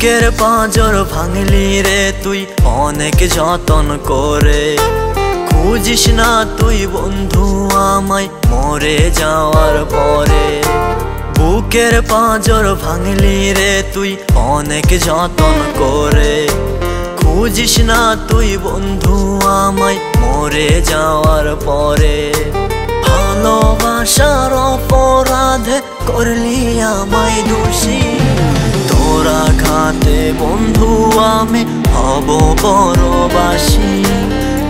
বুকের পাঁজর ভাঙলি রে তুই অনেক যতন করে। খুঁজিস না তুই বন্ধু আমায় মরে যাওয়ার পরে। বুকের পাঁজর ভাঙলি রে তুই অনেক যতন করে। খুঁজিস না তুই বন্ধু আমায় মরে যাওয়ার পরে। ভালোবাসার অপরাধে করলি আমায় দোষী। তোর আঘাতে বন্ধু আমি হব পরবাসী।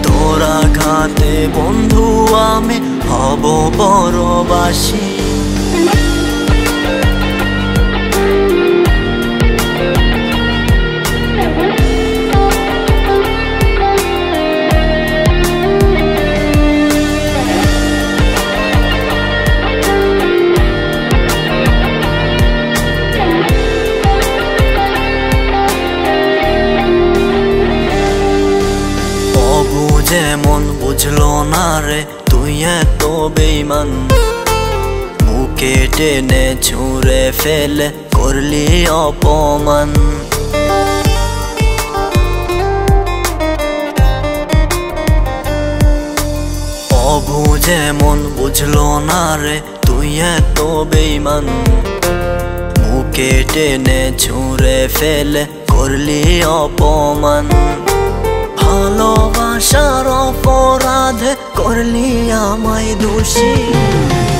তোর আঘাতে বন্ধু আমি হব পরবাসী। যেমন বুঝলো না রে তুই এত বেঈমান। বুকে টেনে ছুঁড়ে ফেলে করলি অপমান। অবু যেমন বুঝলো না রে তুই এত বেঈমান। বুকে টেনে ছুঁড়ে ফেলে করলি অপমান। ভালোবাসার অপরাধে করলি আমায় দোষী।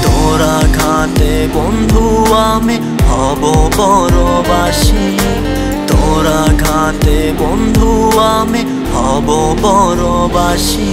তোর আঘাতে বন্ধু আমি হব পরবাসী। তোর আঘাতে বন্ধু আমি হব পরবাসী।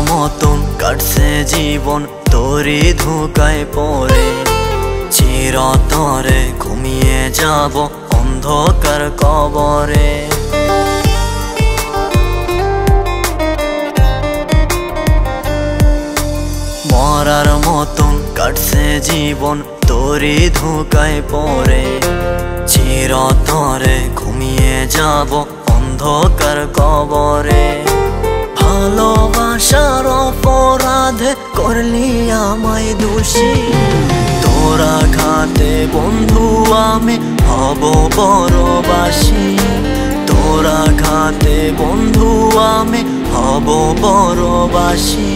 মতন কাটছে জীবন তোরই ধোঁকায় পড়ে। চিরতরে ঘুমিয়ে যাব অন্ধকার কবরে। মরার মতন কাটছে জীবন তোরই ধোঁকায় পড়ে। চিরতরে ঘুমিয়ে যাব অন্ধকার কবরে। ভালোবাসার অপরাধে করলি আমায় দোষী। তোর আঘাতে বন্ধু আমি হব পরবাসী। তোর আঘাতে বন্ধু আমি হব পরবাসী।